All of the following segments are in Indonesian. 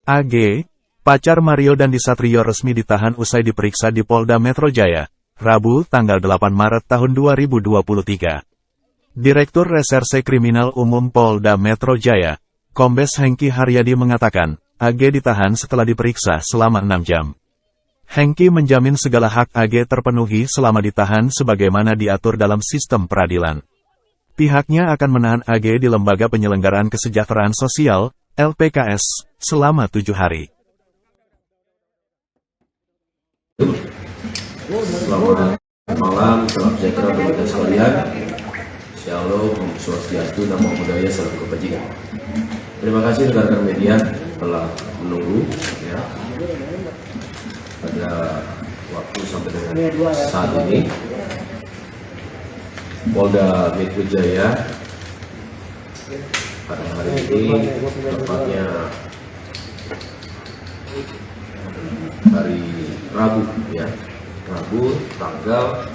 AG, pacar Mario Dandisatrio resmi ditahan usai diperiksa di Polda Metro Jaya, Rabu, tanggal 8 Maret tahun 2023. Direktur Reserse Kriminal Umum Polda Metro Jaya, Kombes Hengki Haryadi mengatakan, AG ditahan setelah diperiksa selama 6 jam. Hengki menjamin segala hak AG terpenuhi selama ditahan sebagaimana diatur dalam sistem peradilan. Pihaknya akan menahan AG di Lembaga Penyelenggaraan Kesejahteraan Sosial, LPKS, selama 7 hari. Selamat malam, salam sejahtera bagi kita sekalian. Shalom, Om Swastiastu, Namo Buddhaya, salam kebajikan. Terima kasih rekan-rekan media telah menunggu ya. Pada waktu sampai dengan saat ini, Polda Metro Jaya pada hari ini, tepatnya hari Rabu ya, Rabu tanggal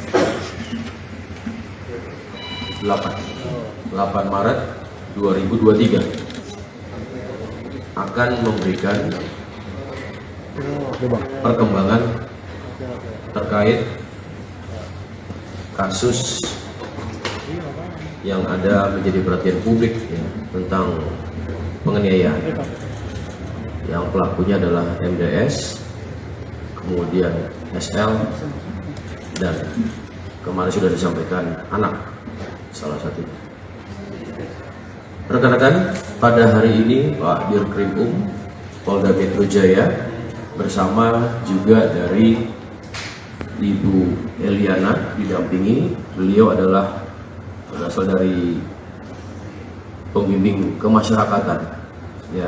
8 Maret 2023 akan memberikan perkembangan terkait kasus yang ada menjadi perhatian publik ya, tentang penganiayaan yang pelakunya adalah MDS, kemudian SL, dan kemarin sudah disampaikan anak salah satu. Rekan-rekan, pada hari ini Pak Dirkrimum Polda Metro Jaya bersama juga dari Ibu Eliana didampingi, beliau adalah berasal dari pembimbing kemasyarakatan ya,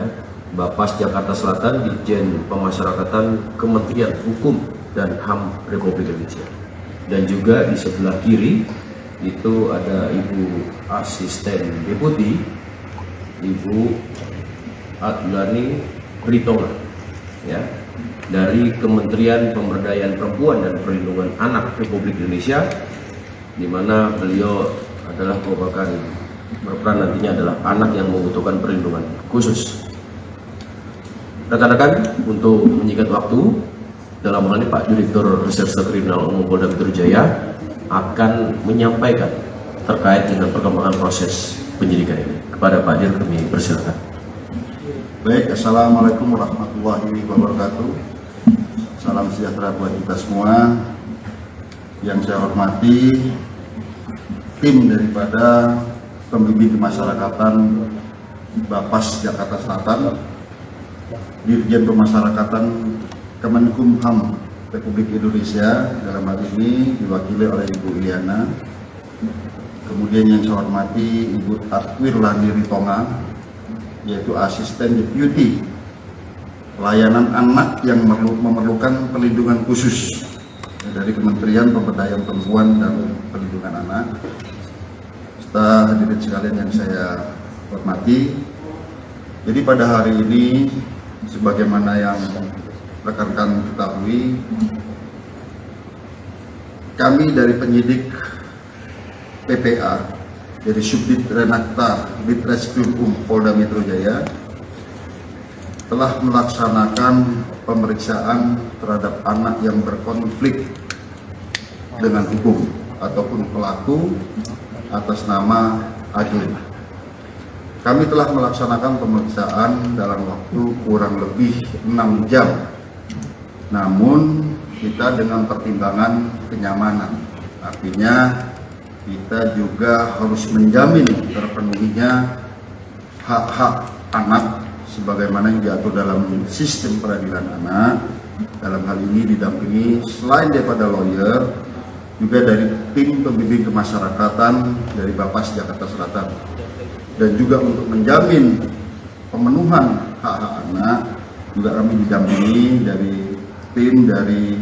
Bapas Jakarta Selatan, Ditjen Pemasyarakatan, Kementerian Hukum dan HAM Republik Indonesia. Dan juga di sebelah kiri itu ada Ibu Asisten Deputi, Ibu Adlani Ritonga ya, dari Kementerian Pemberdayaan Perempuan dan Perlindungan Anak Republik Indonesia, di mana beliau adalah merupakan berperan nantinya adalah anak yang membutuhkan perlindungan khusus. Rekan-rekan, untuk menyingkat waktu, dalam hal ini Pak Direktur Reserse Kriminal Umum Polda Metro Jaya akan menyampaikan terkait dengan perkembangan proses penyidikan ini. Kepada Pak Dir, kami persilakan. Baik, Assalamualaikum warahmatullahi wabarakatuh. Salam sejahtera buat kita semua. Yang saya hormati tim daripada pembimbing kemasyarakatan Bapas Jakarta Selatan, Dirjen Pemasyarakatan Kemenkumham Republik Indonesia, dalam hal ini diwakili oleh Ibu Eliana. Kemudian yang saya hormati Ibu Adwirlani Ritonga, yaitu Asisten Deputi Pelayanan Anak yang memerlukan perlindungan khusus dari Kementerian Pemberdayaan Perempuan dan Perlindungan Anak. Serta hadirin sekalian yang saya hormati, jadi pada hari ini sebagaimana yang rekan-rekan ketahui, kami dari penyidik PPA dari Subdit Renakta Ditreskrim Polda Metro Jaya telah melaksanakan pemeriksaan terhadap anak yang berkonflik dengan hukum ataupun pelaku atas nama AG. Kami telah melaksanakan pemeriksaan dalam waktu kurang lebih 6 jam. Namun kita dengan pertimbangan kenyamanan, artinya kita juga harus menjamin terpenuhinya hak-hak anak sebagaimana yang diatur dalam sistem peradilan anak. Dalam hal ini didampingi selain daripada lawyer, juga dari tim pembimbing kemasyarakatan dari Bapas Jakarta Selatan. Dan juga untuk menjamin pemenuhan hak-hak anak, juga kami didampingi dari tim dari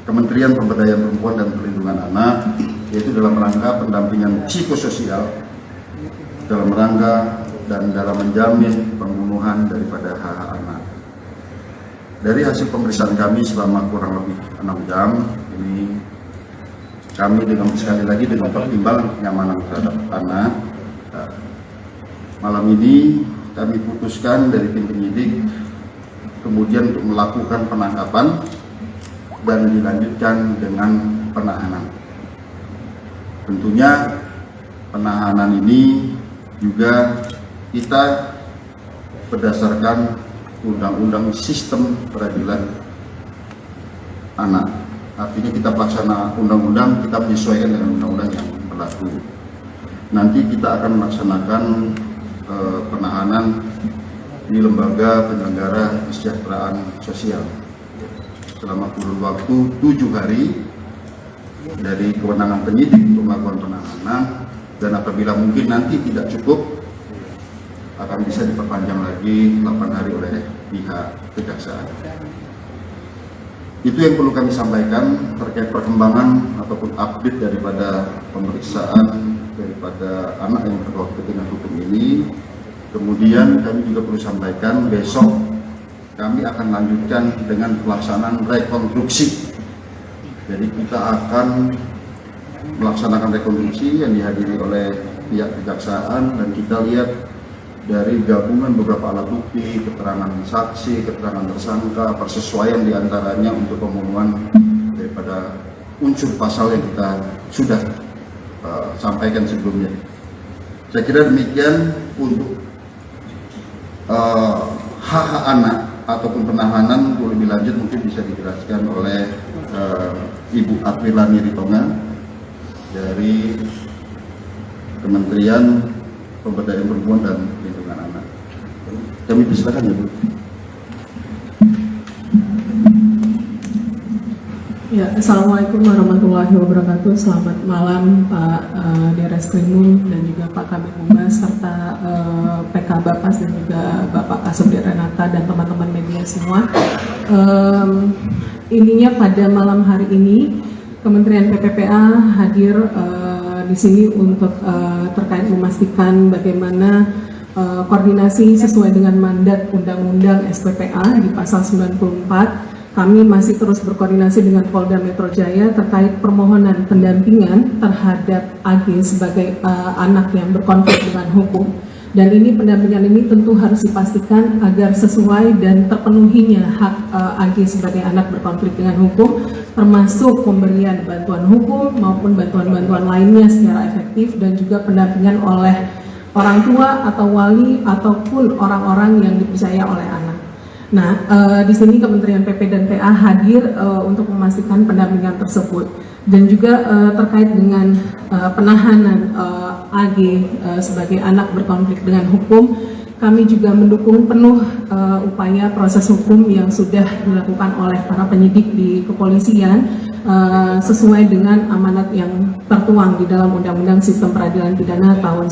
Kementerian Pemberdayaan Perempuan dan Perlindungan Anak, yaitu dalam rangka pendampingan psikososial, dalam rangka dan dalam menjamin pembunuhan daripada hak-hak anak. Dari hasil pemeriksaan kami selama kurang lebih 6 jam ini, kami dengan sekali lagi dengan pertimbangan kenyamanan terhadap anak, malam ini kami putuskan dari tim penyidik kemudian untuk melakukan penangkapan dan dilanjutkan dengan penahanan. Tentunya penahanan ini juga kita berdasarkan Undang-Undang Sistem Peradilan Anak. Artinya kita pelaksana undang-undang, kita menyesuaikan dengan undang-undang yang berlaku. Nanti kita akan melaksanakan penahanan di Lembaga Penyelenggara Kesejahteraan Sosial selama kurun waktu 7 hari dari kewenangan penyidik untuk melakukan penahanan, dan apabila mungkin nanti tidak cukup akan bisa diperpanjang lagi 8 hari oleh pihak kejaksaan. Itu yang perlu kami sampaikan terkait perkembangan ataupun update daripada pemeriksaan daripada anak yang berkonflik dengan hukum ini. Kemudian kami juga perlu sampaikan besok kami akan lanjutkan dengan pelaksanaan rekonstruksi. Jadi kita akan melaksanakan rekonstruksi yang dihadiri oleh pihak kejaksaan, dan kita lihat dari gabungan beberapa alat bukti, keterangan saksi, keterangan tersangka, persesuaian diantaranya untuk pemenuhan daripada unsur pasal yang kita sudah sampaikan sebelumnya. Saya kira demikian untuk hak-hak anak ataupun penahanan. Untuk lebih lanjut mungkin bisa dijelaskan oleh Ibu Aprilani Ritonga dari Kementerian Pemberdayaan Perempuan dan Perlindungan Anak. Kami persilakan ya Bu. Ya, Assalamualaikum warahmatullahi wabarakatuh. Selamat malam Pak Direskrimum dan juga Pak Kabid Humas serta PK Bapas dan juga Bapak Kasubdit Renata dan teman-teman media semua. Intinya pada malam hari ini Kementerian PPPA hadir di sini untuk terkait memastikan bagaimana koordinasi sesuai dengan mandat Undang-Undang SPPA di pasal 94. Kami masih terus berkoordinasi dengan Polda Metro Jaya terkait permohonan pendampingan terhadap AG sebagai anak yang berkonflik dengan hukum. Dan ini pendampingan ini tentu harus dipastikan agar sesuai dan terpenuhinya hak AG sebagai anak berkonflik dengan hukum, termasuk pemberian bantuan hukum maupun bantuan-bantuan lainnya secara efektif, dan juga pendampingan oleh orang tua atau wali ataupun orang-orang yang dipercaya oleh anak. Nah, di sini Kementerian PP dan PA hadir untuk memastikan pendampingan tersebut, dan juga terkait dengan penahanan AG sebagai anak berkonflik dengan hukum. Kami juga mendukung penuh upaya proses hukum yang sudah dilakukan oleh para penyidik di kepolisian sesuai dengan amanat yang tertuang di dalam Undang-Undang Sistem Peradilan Pidana tahun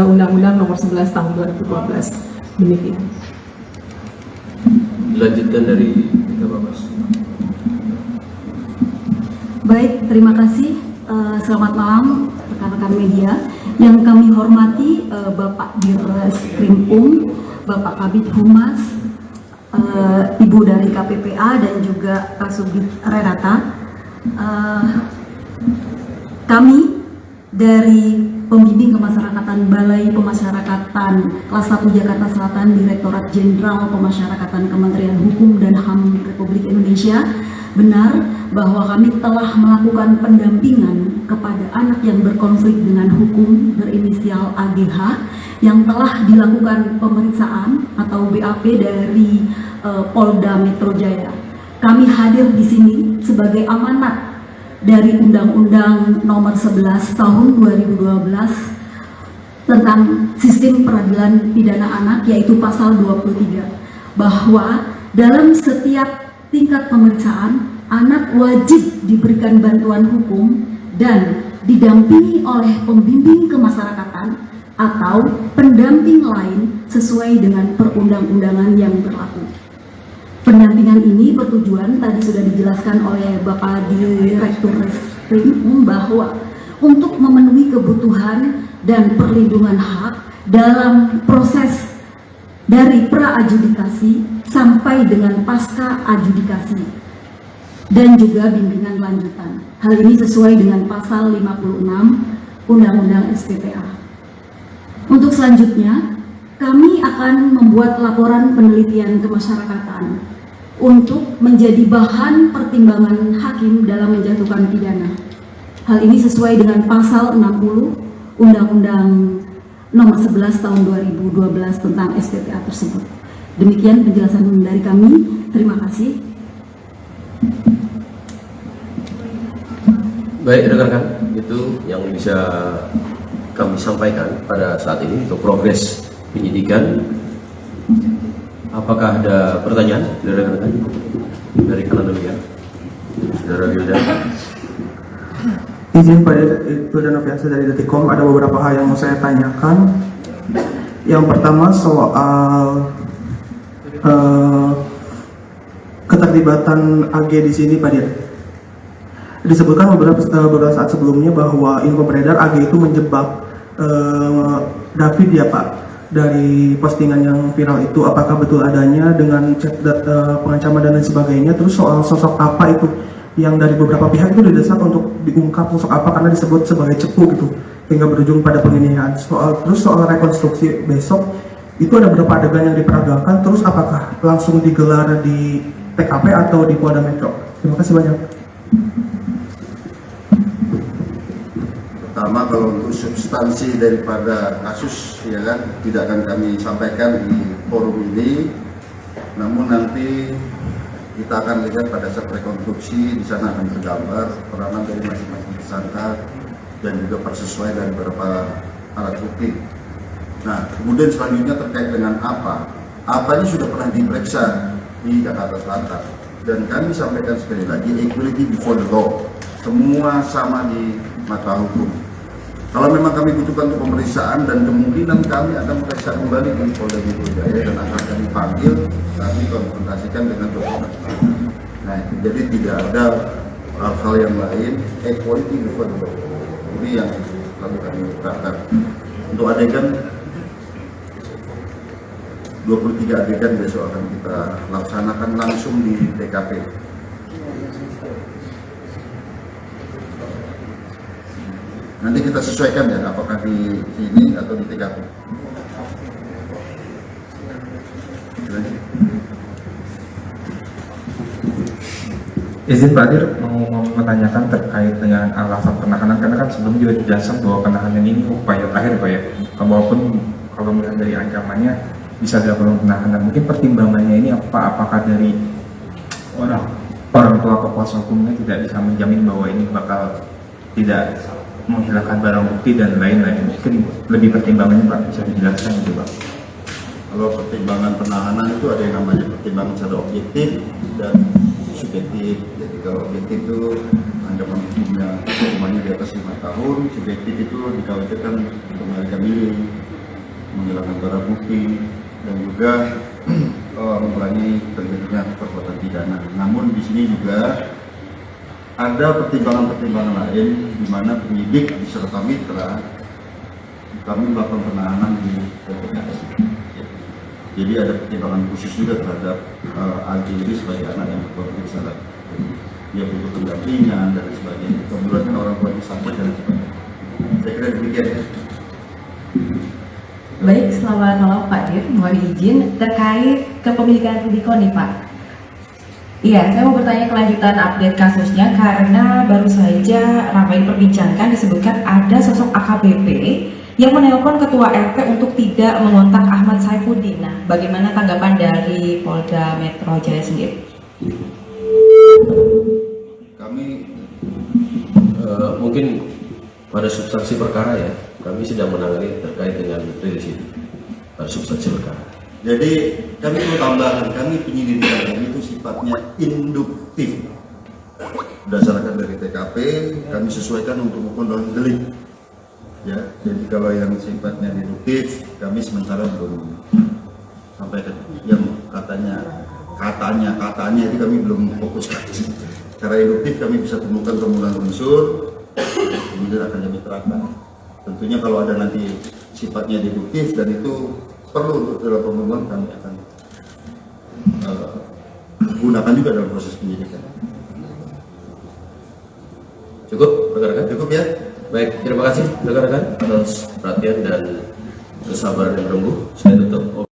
Undang-Undang Nomor 11 Tahun 2012. Demikian. Dilanjutkan dari Bapak. Baik, terima kasih. Selamat malam rekan-rekan media. Yang kami hormati Bapak Direskrimum, Bapak Kabid Humas, Ibu dari KPPA dan juga Kasubdit Renata. Kami dari Pembimbing Kemasyarakatan Balai Pemasyarakatan Kelas 1 Jakarta Selatan, Direktorat Jenderal Pemasyarakatan Kementerian Hukum dan HAM Republik Indonesia, benar bahwa kami telah melakukan pendampingan kepada anak yang berkonflik dengan hukum berinisial AGH yang telah dilakukan pemeriksaan atau BAP dari Polda Metro Jaya. Kami hadir di sini sebagai amanat dari Undang-Undang Nomor 11 Tahun 2012 tentang Sistem Peradilan Pidana Anak, yaitu pasal 23, bahwa dalam setiap tingkat pemeriksaan anak wajib diberikan bantuan hukum dan didampingi oleh pembimbing kemasyarakatan atau pendamping lain sesuai dengan perundang-undangan yang berlaku. Pendampingan ini bertujuan, tadi sudah dijelaskan oleh Bapak Direktur Reskrim, bahwa untuk memenuhi kebutuhan dan perlindungan hak dalam proses dari pra-adjudikasi sampai dengan pasca adjudikasi dan juga bimbingan lanjutan. Hal ini sesuai dengan pasal 56 Undang-Undang SPPA. Untuk selanjutnya, kami akan membuat laporan penelitian kemasyarakatan untuk menjadi bahan pertimbangan hakim dalam menjatuhkan pidana. Hal ini sesuai dengan pasal 60 Undang-Undang Nomor 11 Tahun 2012 tentang SPPA tersebut. Demikian penjelasan dari kami. Terima kasih. Baik rekan-rekan, itu yang bisa kami sampaikan pada saat ini untuk progres penyidikan. Apakah ada pertanyaan dari rekan-rekan? Dari kanan dulu ya, Saudara Wildan. Izin Pak Wildan Noviansa dari Detikcom, ada beberapa hal yang mau saya tanyakan. Yang pertama soal keterlibatan AG di sini, Pak Dir. Disebutkan beberapa saat sebelumnya bahwa info beredar AG itu menjebak David ya Pak, dari postingan yang viral itu. Apakah betul adanya dengan chat pengancaman dan lain sebagainya? Terus soal sosok apa itu yang dari beberapa pihak itu didesak untuk diungkap sosok apa karena disebut sebagai cepu gitu, hingga berujung pada penganiayaan. Terus soal rekonstruksi besok itu ada beberapa adegan yang diperagakan, terus apakah langsung digelar di TKP atau di Polda Metro? Terima kasih banyak. Pertama, kalau untuk substansi daripada kasus ya kan tidak akan kami sampaikan di forum ini, namun nanti kita akan lihat pada saat rekonstruksi. Di sana akan tergambar peranan dari masing-masing tersangka dan juga persesuaian dari beberapa alat bukti. Nah, kemudian selanjutnya terkait dengan apa ini sudah pernah diperiksa di Jakarta Selatan, dan kami sampaikan sekali lagi, equality before the law, semua sama di mata hukum. Kalau memang kami butuhkan untuk pemeriksaan, dan kemungkinan kami akan memeriksa kembali di Polda Metro Jaya dan akan kami panggil, kami konfrontasikan dengan dokumen. Nah, jadi tidak ada hal-hal yang lain, equality before the law. Ini yang selalu kami ucapkan. Untuk adegan 23 adegan besok akan kita laksanakan langsung di TKP. Nanti kita sesuaikan ya, apakah di sini atau di TKP. Izin Pak Dir, mau menanyakan terkait dengan alasan penahanan, karena kan sebelum juga dijelaskan bahwa penahanan ini upaya terakhir Pak ya, walaupun kalau melihat dari ancamannya bisa dilakukan penahanan. Mungkin pertimbangannya ini apakah dari orang tua atau kuasa hukumnya tidak bisa menjamin bahwa ini bakal tidak menghilangkan barang bukti dan lain-lain. Mungkin lebih pertimbangannya Pak bisa dijelaskan gitu Pak. Kalau pertimbangan penahanan itu ada yang namanya pertimbangan secara objektif dan subjektif. Jadi kalau objektif itu ancaman hukumannya di atas 5 tahun, subjektif itu dikhawatirkan untuk melarikan diri, menghilangkan barang bukti, dan juga mengurangi terjadinya perbuatan pidana. Namun di sini juga ada pertimbangan-pertimbangan lain di mana penyidik beserta mitra kami melakukan penahanan di PPKS. Jadi ada pertimbangan khusus juga terhadap AG ini sebagai anak yang berkonflik salah. Dia butuh pendampingan dan sebagainya. Kemudian kan orang tua disampaikan dan sebagainya. Saya kira demikian ya. Baik, selamat malam Pak Dir. Mohon izin terkait kepemilikan Rubicon nih Pak. Iya, saya mau bertanya kelanjutan update kasusnya karena baru saja ramai diperbincangkan, disebutkan ada sosok AKBP yang menelpon ketua RT untuk tidak mengontak Ahmad Saifuddin. Nah, bagaimana tanggapan dari Polda Metro Jaya sendiri? Kami Mungkin pada substansi perkara ya, kami sedang menangani terkait dengan rilis itu pada substansi perkara. Jadi kami perlu tambahan, kami penyelidikan itu sifatnya induktif. Berdasarkan dari TKP, kami sesuaikan untuk hukum non delik. Ya, jadi kalau yang sifatnya deduktif, kami sementara belum sampaikan. Yang katanya itu kami belum fokuskan. Secara induktif kami bisa temukan temuan unsur, kemudian akan kami terapkan. Tentunya kalau ada nanti sifatnya deduktif dan itu perlu untuk dalam pembunuhan, kami akan gunakan juga dalam proses penyidikan. Cukup, rekan-rekan? Cukup ya? Baik, terima kasih rekan-rekan atas perhatian dan kesabaran yang berembuk. Saya tutup.